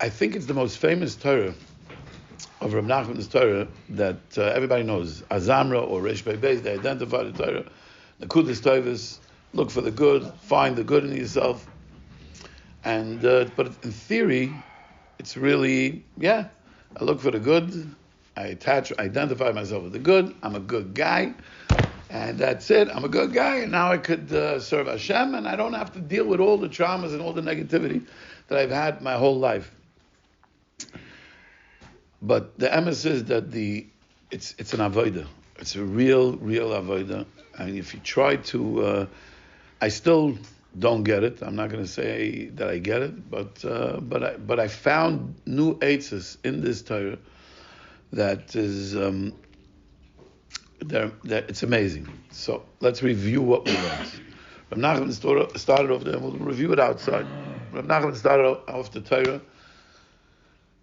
I think it's the most famous torah of Rebbe Nachman's Torah that everybody knows. Azamra or Reish Pei Beis, they identify the Torah. Nekudas Tovos, look for the good, find the good in yourself. And but in theory, it's really, I look for the good, I identify myself with the good, I'm a good guy, and that's it, I'm a good guy, and now I could serve Hashem, and I don't have to deal with all the traumas and all the negativity that I've had my whole life. But the emes is that it's an avodah. It's a real avodah. I mean, if you try to, I still don't get it. I'm not going to say that I get it, but I found new eitzes in this Torah that is that it's amazing. So let's review what we learned. Rebbe Nachman started off there, and we'll review it outside. Rebbe Nachman started off the Torah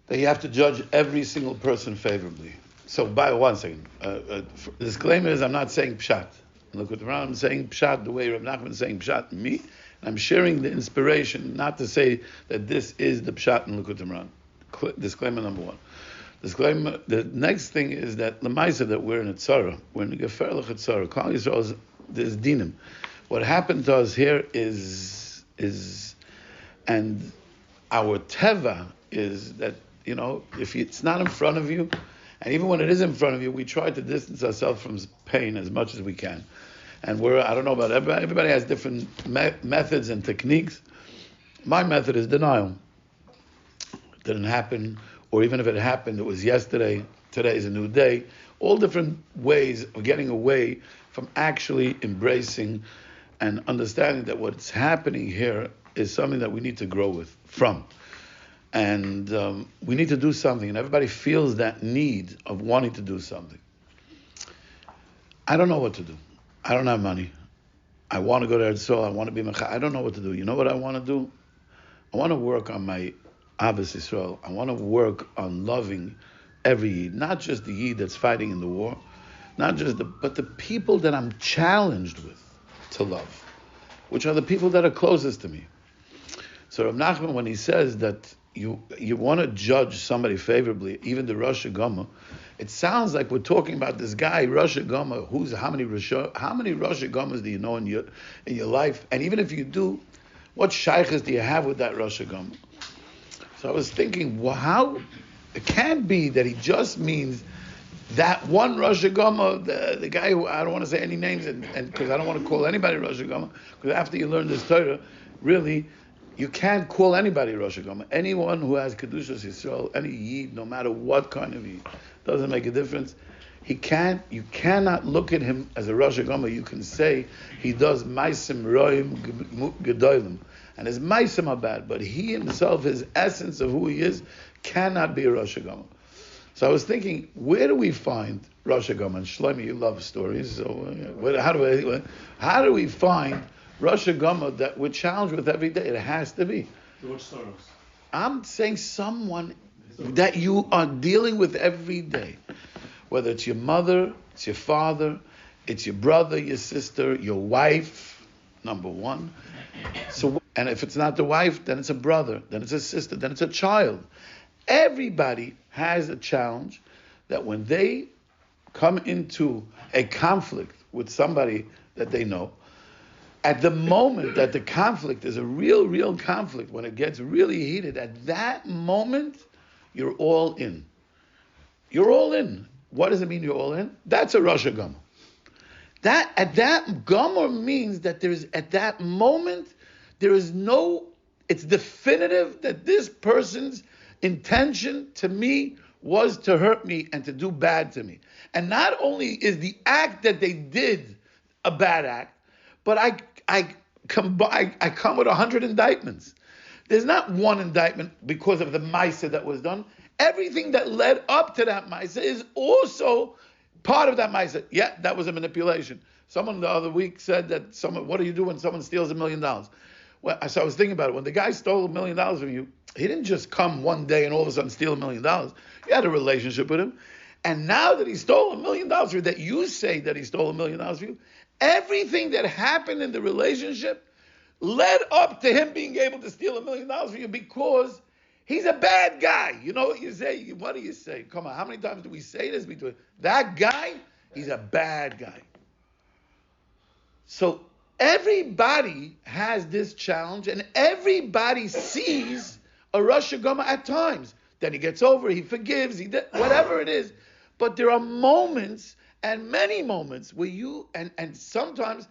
that you have to judge every single person favorably. So, by one second, the disclaimer is I'm not saying pshat. Look at the I'm saying pshat the way Rebbe Nachman is saying pshat in me. And I'm sharing the inspiration, not to say that this is the pshat in Likut Imran. Disclaimer number one. Disclaimer. The next thing is that l'maisa that we're in a tzara, we're in a geferlich tzara. Kollel Yisrael is dinim. What happened to us here is, and our teva is that, if it's not in front of you, and even when it is in front of you, we try to distance ourselves from pain as much as we can. And I don't know about everybody has different methods and techniques. My method is denial. It didn't happen, or even if it happened, it was yesterday, today is a new day. All different ways of getting away from actually embracing and understanding that what's happening here is something that we need to grow from. And we need to do something, and everybody feels that need of wanting to do something. I don't know what to do. I don't have money. I want to go to Eretz Yisrael. I want to be Mecha. I don't know what to do. You know what I want to do? I want to work on my Ahavas Yisrael. I want to work on loving every Yid, not just the Yid that's fighting in the war, but the people that I'm challenged with to love, which are the people that are closest to me. So Rebbe Nachman, when he says that you want to judge somebody favorably, even the Rosh Hashanah, it sounds like we're talking about this guy, Rosh Hashanah, how many Rosh Hashanahs do you know in your life? And even if you do, what shaykhs do you have with that Rosh Hashanah? So I was thinking, how it can't be that he just means that one Rosh Hashanah, the guy who, I don't want to say any names, and because I don't want to call anybody Rosh Hashanah, because after you learn this Torah, really, you can't call anybody Rosh Hashanah. Anyone who has Kedushas Yisrael, any Yid, no matter what kind of Yid, doesn't make a difference. You cannot look at him as a Rosh Hashanah. You can say he does Maisim Roim Gedolim, and his Maisim are bad, but he himself, his essence of who he is, cannot be a Rosh Hashanah. So I was thinking, where do we find Rosh Hashanah? And Shlomi, you love stories, so how do we find Rosh Hashanah that we're challenged with every day? It has to be. George Soros. I'm saying someone that you are dealing with every day. Whether it's your mother, it's your father, it's your brother, your sister, your wife, number one. So, and if it's not the wife, then it's a brother, then it's a sister, then it's a child. Everybody has a challenge that when they come into a conflict with somebody that they know, at the moment that the conflict is a real conflict, when it gets really heated, at that moment, you're all in. You're all in. What does it mean you're all in? That's a Rosh Hashanah. That Gomer means that at that moment, it's definitive that this person's intention to me was to hurt me and to do bad to me. And not only is the act that they did a bad act, but I come with 100 indictments. There's not one indictment because of the Maisa that was done. Everything that led up to that Maisa is also part of that Maisa. Yeah, that was a manipulation. Someone the other week said that what do you do when someone steals $1 million? Well, so I was thinking about it. When the guy stole $1 million from you, he didn't just come one day and all of a sudden steal $1 million. You had a relationship with him. And now that he stole $1 million from you, that you say that he stole $1 million from you, everything that happened in the relationship led up to him being able to steal $1 million from you because He's a bad guy. You know what you say? What do you say? Come on, how many times do we say this between that guy? He's a bad guy. So everybody has this challenge, and everybody sees a Rosh Hashanah at times. Then he gets over, he forgives, whatever it is. But there are moments, and many moments, where you, and sometimes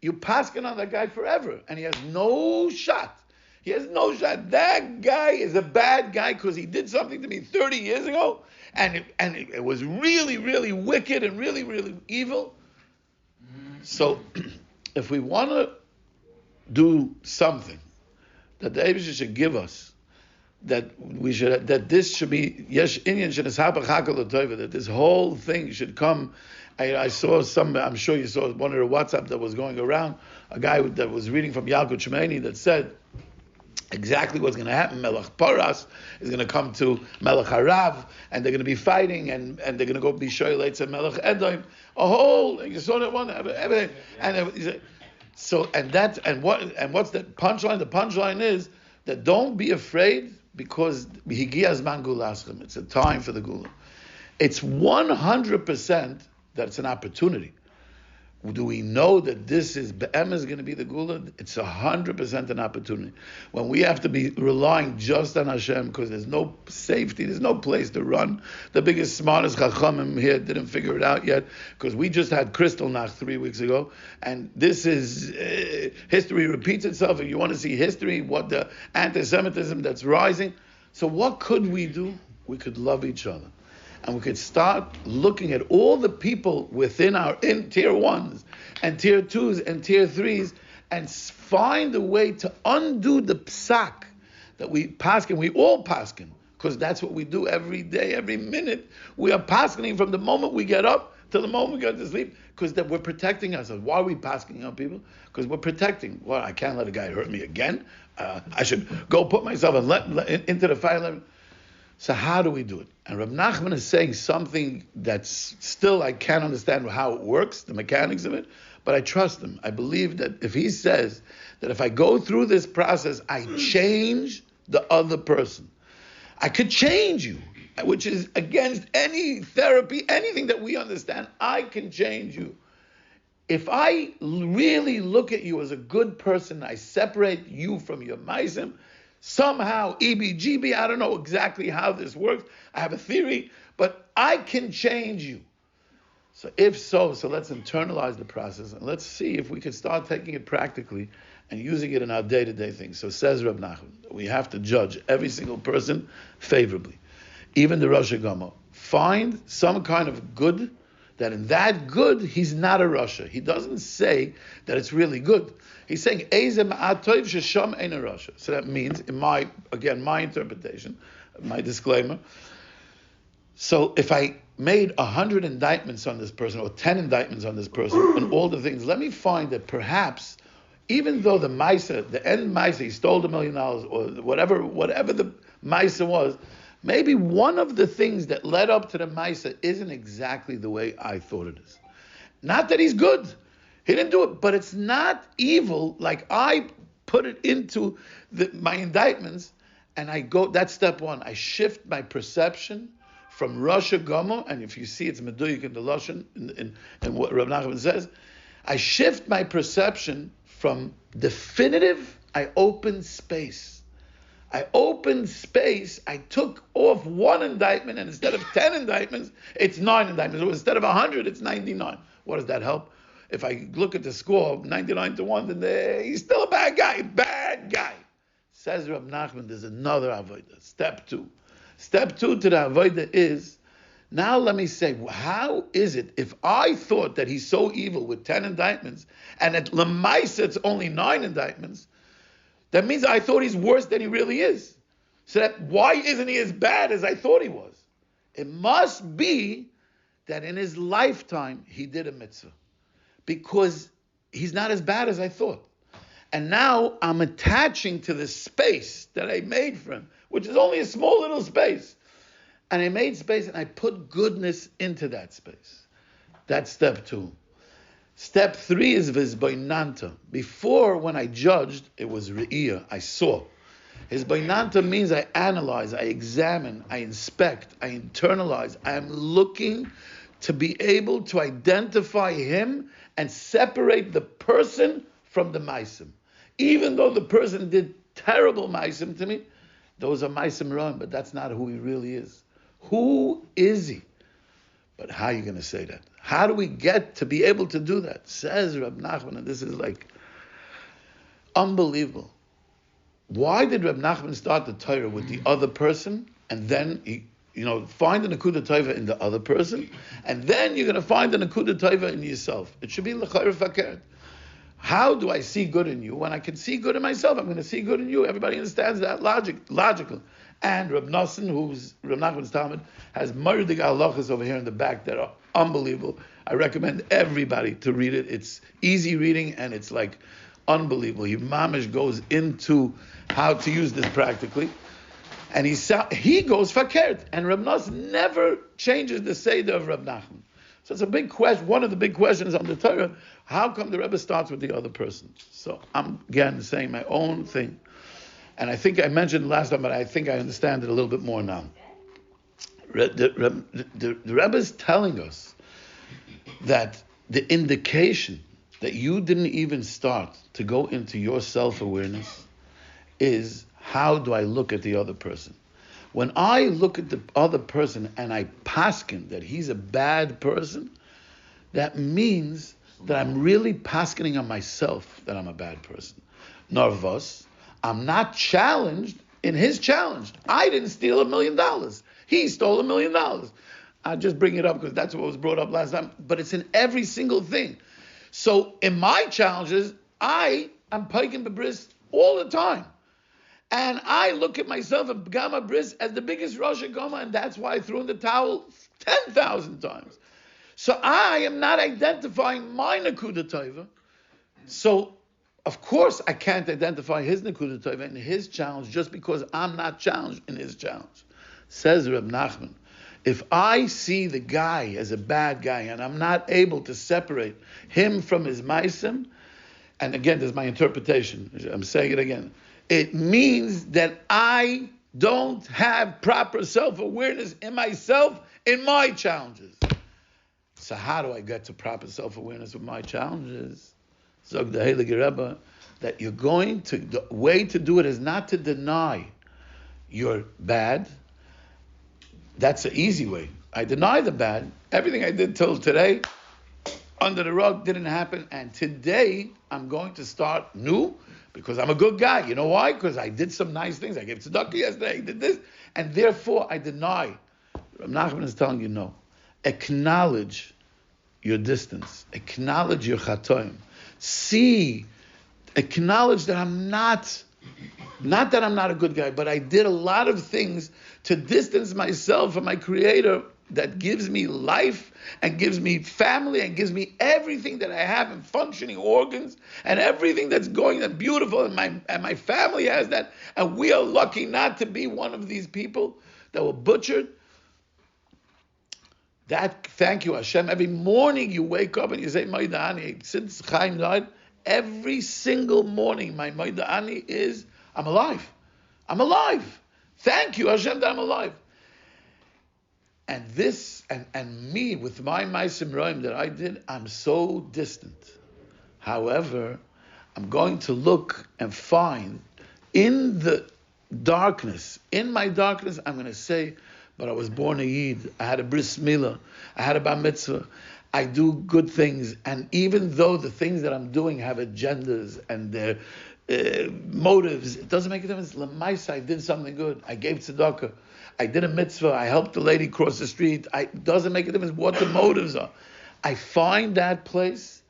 you paskin on that guy forever, and he has no shot. He has no shot. That guy is a bad guy because he did something to me 30 years ago, and it was really, really wicked and really, really evil. So, if we want to do something that the Eibusher should give us, that this should be yesh inyan shenishabach hakol l'tovah, that this whole thing should come. I saw I'm sure you saw one of the WhatsApp that was going around, a guy that was reading from Yalkut Shemini that said exactly what's going to happen. Melech Paras is going to come to Melech Harav, and they're going to be fighting, and they're going to go be shoyleitz and Melech Edom. A whole, you saw that one, everything. And so, what's the punchline? The punchline is that don't be afraid, because higias man gulaschem. It's a time for the gula. It's 100% that it's an opportunity. Do we know that this is Be'em is going to be the Gula? It's 100% an opportunity. When we have to be relying just on Hashem, because there's no safety, there's no place to run. The biggest, smartest Chachamim here didn't figure it out yet, because we just had Crystal Nacht 3 weeks ago, and this is, history repeats itself. If you want to see history, what the anti-Semitism that's rising. So what could we do? We could love each other. And we could start looking at all the people within in tier 1s and tier 2s and tier 3s, and find a way to undo the psak that we paskin. We all paskin, because that's what we do every day, every minute. We are paskening from the moment we get up to the moment we go to sleep, because that we're protecting ourselves. Why are we paskening on people? Because we're protecting. Well, I can't let a guy hurt me again. I should go put myself into the fire. So how do we do it? And Rebbe Nachman is saying something that's still, I can't understand how it works, the mechanics of it, but I trust him. I believe that if he says that if I go through this process, I change the other person. I could change you, which is against any therapy, anything that we understand. I can change you. If I really look at you as a good person, I separate you from your maisim, somehow, EBGB, I don't know exactly how this works. I have a theory, but I can change you. So if so let's internalize the process, and let's see if we can start taking it practically and using it in our day-to-day things. So says Rebbe Nachman, we have to judge every single person favorably. Even the Rosh Hashanah. Find some kind of good, that in that good, he's not a Rasha. He doesn't say that it's really good. He's saying, Eizem atoiv shesham ein a Rasha. So that means, in my interpretation, my disclaimer, so if I made 100 indictments on this person, or 10 indictments on this person, and all the things, let me find that perhaps, even though the Maisa, the end Maisa, he stole $1 million, or whatever the Maisa was, maybe one of the things that led up to the Maisa isn't exactly the way I thought it is. Not that he's good. He didn't do it, but it's not evil like I put it into my indictments, and I go, that's step one. I shift my perception from Rosh Hashanah, and if you see it's Meduyik in the Lashon, in what Rebbe Nachman says, I shift my perception from definitive, I open space. I opened space, I took off one indictment, and instead of 10 indictments, it's 9 indictments. Or instead of 100, it's 99. What does that help? If I look at the score, 99-1, then he's still a bad guy. Bad guy. Says Rebbe Nachman, there's another avodah. Step 2. Step 2 to the avodah is, now let me say, how is it if I thought that he's so evil with 10 indictments, and at Lamaisa it's only 9 indictments, that means I thought he's worse than he really is. So that why isn't he as bad as I thought he was? It must be that in his lifetime he did a mitzvah, because he's not as bad as I thought. And now I'm attaching to the space that I made for him, which is only a small little space. And I made space and I put goodness into that space. That's step 2. Step 3 is vizboinanta. Before, when I judged, it was re'iyah. I saw. Hisbainanta means I analyze, I examine, I inspect, I internalize. I am looking to be able to identify him and separate the person from the maisim. Even though the person did terrible maisim to me, those are maisim ra'im, but that's not who he really is. Who is he? But how are you going to say that? How do we get to be able to do that? Says Rebbe Nachman, and this is like unbelievable. Why did Rebbe Nachman start the Torah with the other person, and then he, find the Nakuda Tova in the other person, and then you're going to find the Nakuda Tova in yourself? It should be l'chayr fakert. How do I see good in you? When I can see good in myself, I'm going to see good in you. Everybody understands that logical. And Reb Nosson, who's Reb Nachman's Talmud, has murdig halachas over here in the back that are unbelievable. I recommend everybody to read it. It's easy reading and it's like unbelievable. He mamish goes into how to use this practically. And he goes fakert. And Reb Nosson never changes the seder of Reb Nachman. So it's a big question. One of the big questions on the Torah: how come the Rebbe starts with the other person? So I'm again saying my own thing, and I think I mentioned last time, but I think I understand it a little bit more now. The Rebbe is telling us that the indication that you didn't even start to go into your self-awareness is, how do I look at the other person? When I look at the other person and I paskin that he's a bad person, that means that I'm really paskening on myself that I'm a bad person. Narvos, I'm not challenged in his challenge. I didn't steal $1 million. He stole $1 million. I just bring it up because that's what was brought up last time. But it's in every single thing. So in my challenges, I am piking bebris all the time. And I look at myself and Gama Bris as the biggest Rosh Hashanah, and that's why I threw in the towel 10,000 times. So I am not identifying my Nakuda Tova. So, of course, I can't identify his Nakuda Tova in his challenge just because I'm not challenged in his challenge. Says Rebbe Nachman, if I see the guy as a bad guy and I'm not able to separate him from his maisim, and again, this is my interpretation, I'm saying it again, it means that I don't have proper self-awareness in myself in my challenges. So how do I get to proper self-awareness with my challenges? Zog the Heilige Rebbe, that the way to do it is not to deny you're bad. That's the easy way. I deny the bad. Everything I did till today, under the rug, didn't happen. And today, I'm going to start new because I'm a good guy. You know why? Because I did some nice things. I gave tzedakah yesterday. I did this. And therefore, I deny. Rebbe Nachman is telling you, no. Acknowledge your distance. Acknowledge your chatoim. Acknowledge that I'm not that I'm not a good guy, but I did a lot of things to distance myself from my Creator that gives me life and gives me family and gives me everything that I have in functioning organs and everything that's going and beautiful, and my family has that, and we are lucky not to be one of these people that were butchered. Thank you, Hashem. Every morning you wake up and you say, Maida'ani. Since Chaim died, every single morning my Maida'ani is, I'm alive. I'm alive. Thank you, Hashem, that I'm alive. And this, and me, with my Maisim Roim that I did, I'm so distant. However, I'm going to look and find in the darkness, in my darkness, I'm going to say, but I was born a Yid, I had a bris milah, I had a bar mitzvah, I do good things, and even though the things that I'm doing have agendas and their motives, it doesn't make a difference. Lamaisa, I did something good. I gave tzedakah. I did a mitzvah. I helped the lady cross the street. It doesn't make a difference what the motives are. I find that place,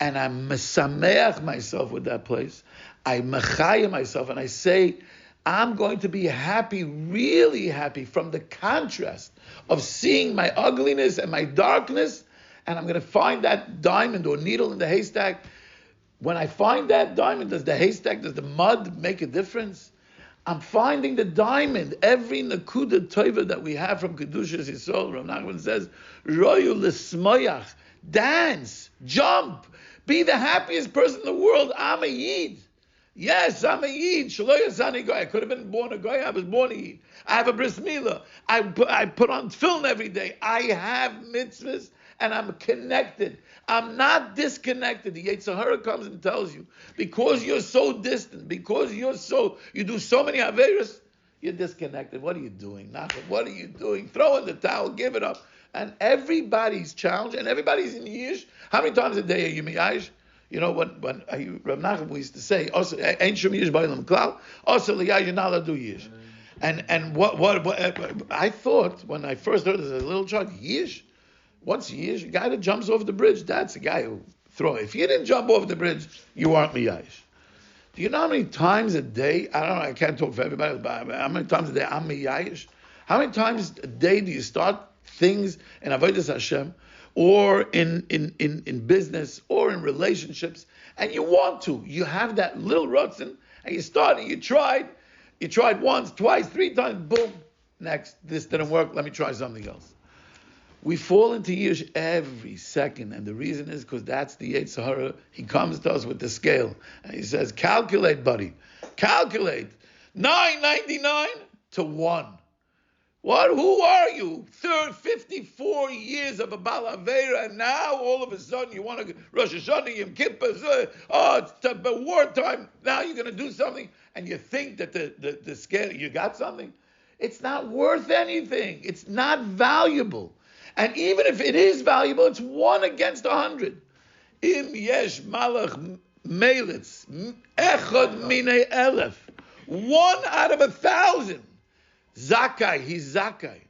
and I mesameach myself with that place. I mechaya myself, and I say, I'm going to be happy, really happy, from the contrast of seeing my ugliness and my darkness, and I'm going to find that diamond or needle in the haystack. When I find that diamond, does the mud make a difference? I'm finding the diamond. Every nakuda tova that we have from Kedushas Yisrael, Rebbe Nachman says, Royu l'smoyach, dance, jump, be the happiest person in the world. I'm a Yid. Yes, I'm a Yid. Shelo Yasani Goy. I could have been born a Goy. I was born a Yid. I have a bris milah. I put on film every day. I have mitzvahs and I'm connected. I'm not disconnected. The Yetzer Hara comes and tells you, because you're so distant, because you do so many averos, you're disconnected. What are you doing? Nachman, what are you doing? Throw in the towel, give it up. And everybody's challenged, and everybody's in Yish. How many times a day are you Miyash? You know, when Rebbe Nachman used to say, also, ain't shum Yish b'olam klal, also l'yash, you're not allowed to do Yish. And what I thought, when I first heard this as a little child, Yish? What's Yish? A guy that jumps off the bridge, that's a guy who throw. If you didn't jump off the bridge, you aren't Miyash. Do you know how many times a day, I don't know, I can't talk for everybody, but how many times a day I'm Miyash? How many times a day do you start things in Avodas Hashem, or in business, or in relationships, and you want to? You have that little rutzen, and you started, you tried once, twice, three times, boom, next, this didn't work, let me try something else. We fall into Yish every second, and the reason is because that's the Yetzer Hara. He comes to us with the scale, and he says, calculate, buddy. Calculate. 9.99 to 1. What? Who are you? 54 years of a Bal Aveira, and now all of a sudden you want to Rosh Hashanah, Yom Kippur, it's wartime. Now you're going to do something, and you think that the scale, you got something? It's not worth anything. It's not valuable. And even if it is valuable, it's 1 against 100. Im yesh malach melitz echad minei elef. 1 out of 1,000. Zakai, he's Zakai.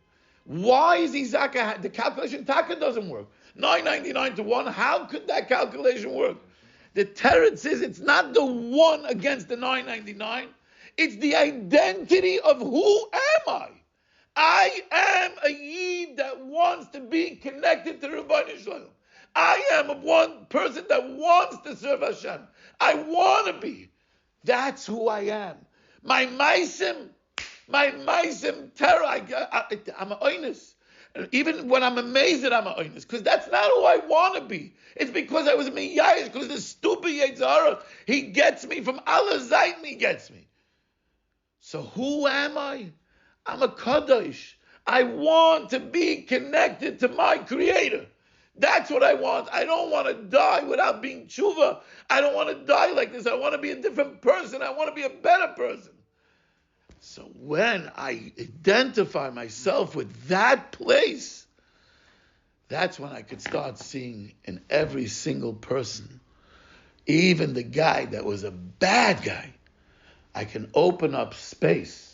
Why is he Zakai? The calculation taka doesn't work. 9.99 to 1. How could that calculation work? The teretz says it's not the 1 against the 9.99. It's the identity of who am I. I am a Yid that wants to be connected to Rebbeinu Shalom. I am one person that wants to serve Hashem. I want to be. That's who I am. My maisim terror. I'm a oinus. Even when I'm amazed that I'm a oinus, because that's not who I want to be. It's because I was miyayish, because the stupid Yetzer Hara, he gets me from Allah Zayt, he gets me. So who am I? I'm a Kadosh. I want to be connected to my Creator. That's what I want. I don't want to die without being tshuva. I don't want to die like this. I want to be a different person. I want to be a better person. So when I identify myself with that place, that's when I could start seeing in every single person, even the guy that was a bad guy, I can open up space.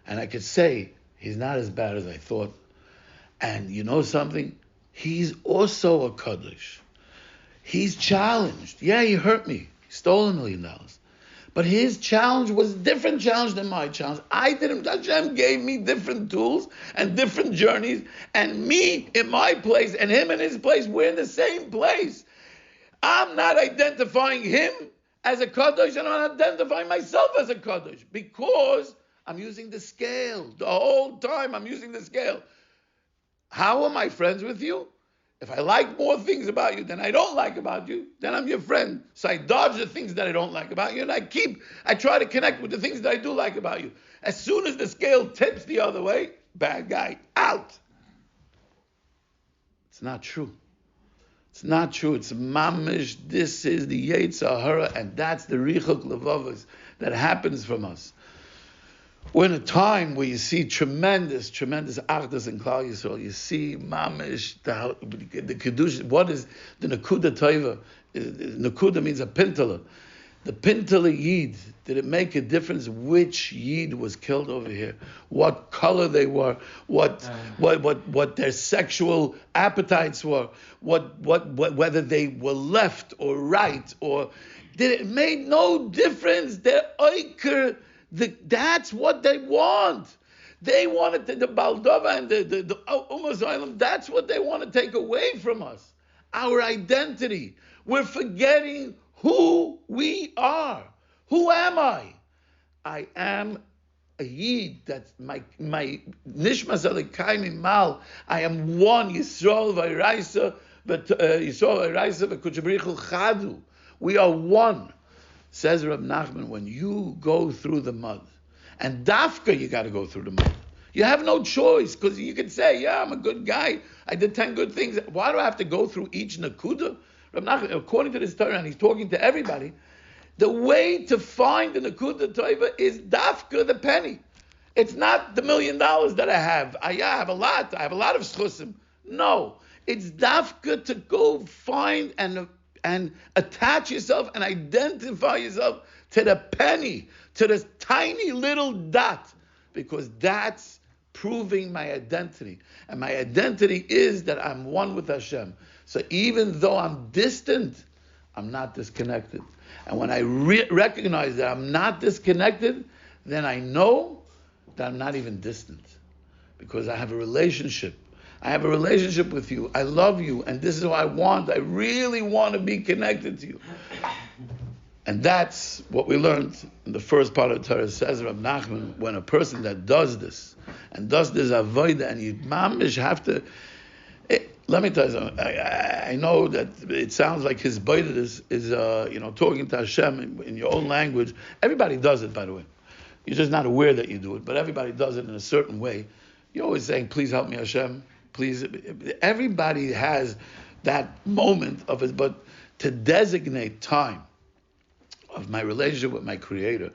And I could say, he's not as bad as I thought. And you know something? He's also a Kaddish. He's challenged. Yeah, he hurt me. He stole $1 million. But his challenge was a different challenge than my challenge. Hashem gave me different tools and different journeys. And me in my place and him in his place, we're in the same place. I'm not identifying him as a Kaddish, and I'm not identifying myself as a Kaddish, because I'm using the scale. The whole time I'm using the scale. How am I friends with you? If I like more things about you than I don't like about you, then I'm your friend. So I dodge the things that I don't like about you, and I try to connect with the things that I do like about you. As soon as the scale tips the other way, bad guy, out. It's not true. It's not true. It's mamish. This is the Yetzer Hara, and that's the richuk levavos that happens from us. We're in a time where you see tremendous achdus in Klal Yisrael. You see mamish, the kedusha. What is the nekuda tova? Nekuda means a pintala. The pintala yid. Did it make a difference which yid was killed over here? What color they were? What their sexual appetites were? Whether they were left or right, or did it made no difference? Their oiker. That's what they want. They wanted the Baldova and the Ummah Zaylim. That's what they want to take away from us. Our identity. We're forgetting who we are. Who am I? I am a Yid. That's my Nishmas Alekayim Mal. I am one. Yisrael Vayraisa, but Yisrael Vayraisa v'Kudshabrichu Chadu. We are one. Says Rebbe Nachman, when you go through the mud, and dafka you got to go through the mud. You have no choice, because you can say, yeah, I'm a good guy. I did 10 good things. Why do I have to go through each nakuda? Rebbe Nachman, according to this Torah, and he's talking to everybody, the way to find the nakuda tova is dafka, the penny. It's not the $1 million that I have. I have a lot. I have a lot of schusim. No. It's dafka to go find and attach yourself and identify yourself to the penny, to this tiny little dot, because that's proving my identity. And my identity is that I'm one with Hashem. So even though I'm distant, I'm not disconnected. And when I recognize that I'm not disconnected, then I know that I'm not even distant, because I have a relationship. I have a relationship with you. I love you, and this is what I want. I really want to be connected to you. And that's what we learned in the first part of the Torah. Says Rebbe Nachman, when a person that does this, and does this avodah, and you mamish have to... let me tell you something. I know that it sounds like his boidah is talking to Hashem in your own language. Everybody does it, by the way. You're just not aware that you do it, but everybody does it in a certain way. You're always saying, please help me, Hashem. Please. Everybody has that moment of it, but to designate time of my relationship with my Creator,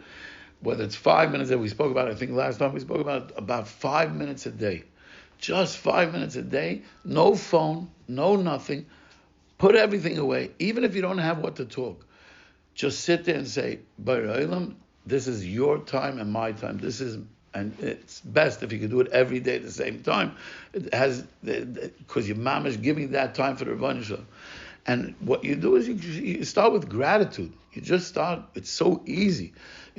whether it's 5 minutes that we spoke about, I think last time we spoke about 5 minutes a day. Just 5 minutes a day, no phone, no nothing. Put everything away, even if you don't have what to talk. Just sit there and say, B'rei Olam, this is your time and my time. And it's best if you can do it every day at the same time. It has, because your mom is giving that time for the Rebbeinu Shalom. And what you do is you start with gratitude. You just start. It's so easy.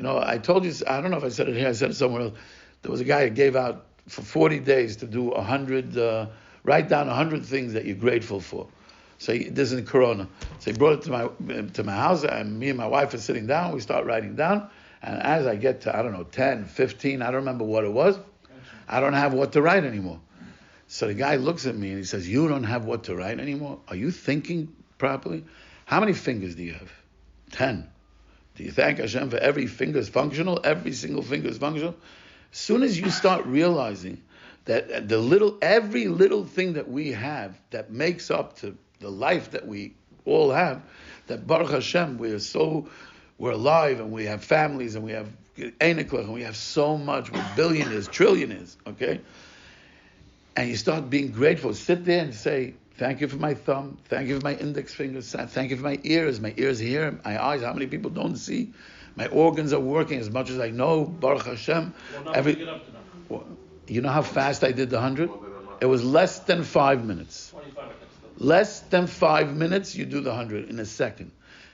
I told you, I don't know if I said it here, I said it somewhere else. There was a guy who gave out for 40 days to do 100, write down 100 things that you're grateful for. So this is in Corona. So he brought it to my house, and me and my wife are sitting down. We start writing down. And as I get to, 10, 15, I don't remember what it was, I don't have what to write anymore. So the guy looks at me and he says, you don't have what to write anymore? Are you thinking properly? How many fingers do you have? 10. Do you thank Hashem for every finger is functional? Every single finger is functional? As soon as you start realizing that every little thing that we have that makes up to the life that we all have, that Baruch Hashem, we're alive, and we have families, and we have einiklach, and we have so much. We're billionaires, trillionaires, okay? And you start being grateful. Sit there and say, thank you for my thumb, thank you for my index fingers, thank you for my ears hear, my eyes, how many people don't see? My organs are working as much as I know, Baruch Hashem. You know how fast I did the 100? It was less than 5 minutes. Less than 5 minutes, you do the 100 in a second.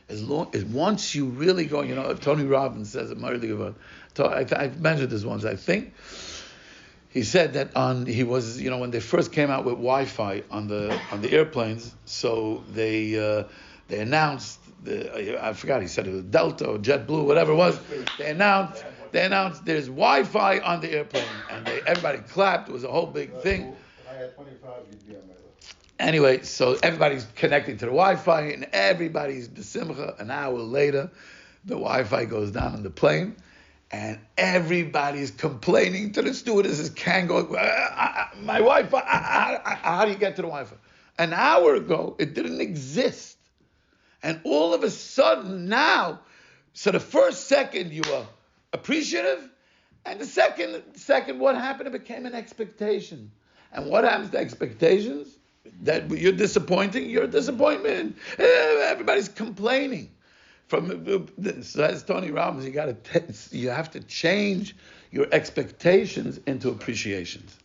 As long as once you really go, Tony Robbins says it. I've mentioned this once. I think he said that when they first came out with Wi-Fi on the airplanes, so they announced I forgot, he said it was Delta or JetBlue, whatever it was. They announced there's Wi-Fi on the airplane, and everybody clapped. It was a whole big thing. If I had 25, you'd be on my list. Anyway, so everybody's connecting to the Wi-Fi, and everybody's b'simcha. An hour later, the Wi-Fi goes down on the plane, and everybody's complaining to the stewardesses. Can't go. My Wi-Fi. How do you get to the Wi-Fi? An hour ago, it didn't exist, and all of a sudden now, so the first second you were appreciative, and the second what happened? It became an expectation. And what happens to expectations? That you're disappointing, you're a disappointment. Everybody's complaining. Says Tony Robbins, you have to change your expectations into appreciations.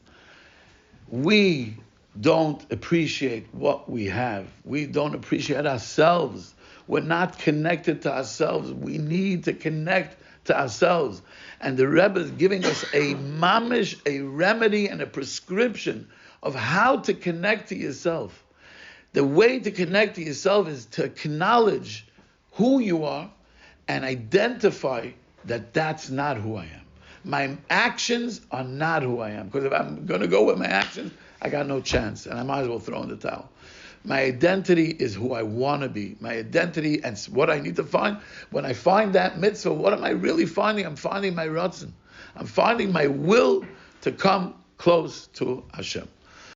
We don't appreciate what we have. We don't appreciate ourselves. We're not connected to ourselves. We need to connect to ourselves. And the Rebbe is giving us a mamish, a remedy and a prescription of how to connect to yourself. The way to connect to yourself is to acknowledge who you are and identify that that's not who I am. My actions are not who I am. Because if I'm going to go with my actions, I got no chance, and I might as well throw in the towel. My identity is who I want to be. My identity and what I need to find. When I find that mitzvah, what am I really finding? I'm finding my ratzon. I'm finding my will to come close to Hashem.